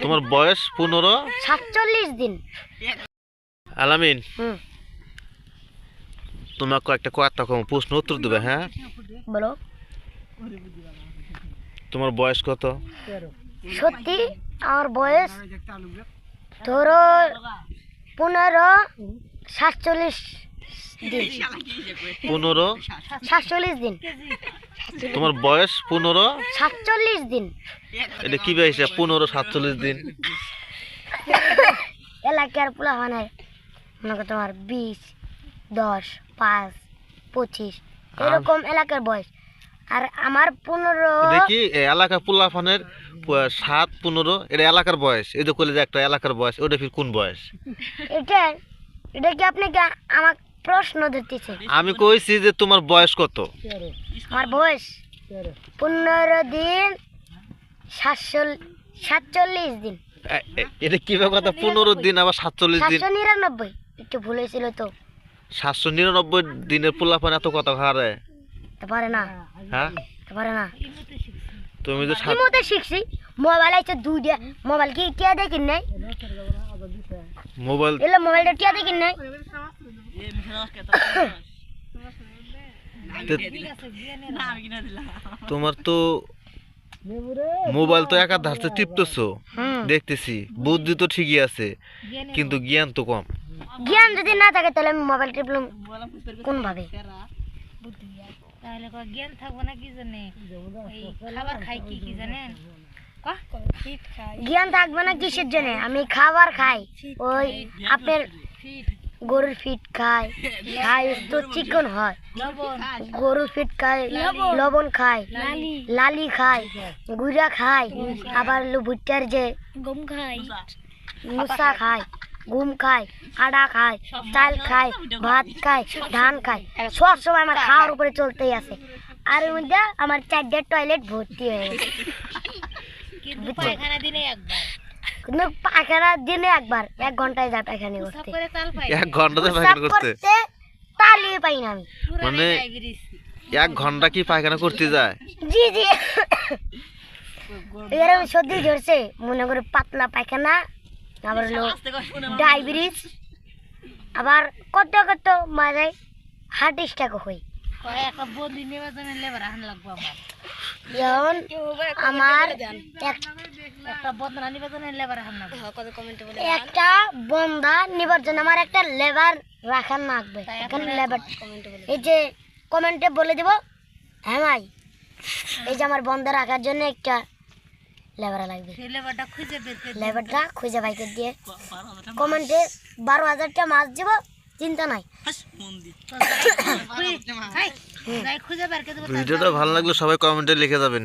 তোমার বয়স 47 দিন। আলামিন তোমাকে একটা কয়েকটা প্রশ্ন উত্তর দেবে। হ্যাঁ বলো। তোমার বয়স কত? সত্যি আমার বয়স ধরো 47 দিন। 47 দিন। তোমার বয়স 47 দিন। এটা কি বেশ 47 দিন? এলাকার পোলাপানের মনে করো তোমার 20, 10, 5, 25 এরকম এলাকার বয়স। আর আমার 15। দেখি এলাকার পোলাপানের 7, 15 এটা এলাকার বয়স। এই যে কইলে যে একটা এলাকার বয়স, ওটা ফির কোন বয়স? এটা কি আপনি আমাকে প্রশ্ন ধরতেছে? আমি কইছি যে তোমার বয়স কত? আমার বয়স 15 দিন 47 দিন। এটা কি কথা? 15 দিন আবার 47 দিন? 799 একটু ভুল হয়েছিল তো। 799 দিনের পোলাপান এত কথা হারে পারে না। হ্যাঁ পারে না। তুমি যে কিমতে শিখছি। মোবাইল আছে দুইটা। মোবাইল কি টিয়া দেখিন নাই? মোবাইল এলে মোবাইলটা টিয়া দেখিন নাই? তোমার তো মোবাইল তো একা ধারতে টিপতেছো দেখতেছি, বুদ্ধি তো ঠিকই আছে কিন্তু জ্ঞান তো কম। জ্ঞান যদি না থাকে তাহলে আমি মোবাইল টিপলাম কোন ভাবে? তাহলে জ্ঞান থাকবো না কি জানে? খাবার খাই কি জানেন? জ্ঞান থাকবে না কিসের জন্য? আমি খাবার খাই ওই আপনার গরুর ফিট খাই তো চিকন হয়। গরুর ফিট খাই, লবণ খাই, লালি খাই, গুড়া খাই, আবার ভুট্টার যে গম খাই, মুসা খাই, গুম খাই, আটা খাই, চাল খাই, ভাত খাই, ধান খাই। সব সময় আমার খাওয়ার উপরে চলতেই আছে। আর এর মধ্যে আমার 4টা টয়লেট ভর্তি হয়ে গেছে। কিন্তু পায়খানা দিনে একবার। কিন্তু পায়খানা দিনে একবার। 1 ঘন্টায় যায় পায়খানা করতে। 1 ঘন্টাতে পায়খানা করতে? তালি পাই না আমি। মানে 1 ঘন্টা কি পায়খানা করতে যায়? জি এরকম সর্দি ধরছে মনে করে পাতলা পায়খানা, আবার হলো ডায়াবেটিস, আবার কত মাঝে হার্ট অ্যাটাক হয়। একটা বন্দি নির্বাচনে লেবার আন লাগবো আমার। যেমন আমার একটা বন্দনা নির্বাচনে লেবার আন লাগবো। একটা বন্ধা নিবার জন্য আমার একটা লেবার রাখার লাগবে। এখন লেবার এই যে কমেন্টে বলে দেব, হ্যাঁ ভাই এই যে আমার বন্ধা রাখার জন্য একটা লেবার লাগবে। সেই লেবারটা খুঁজে বের করে লেবারটা খুঁজে বাই করে দিয়ে কমেন্টে 12,000টা মাছ দিব, চিন্তা নাই। খুঁজে বের করে দেবো। ভিডিওটা ভালো লাগলে সবাই কমেন্টে লিখে যাবেন।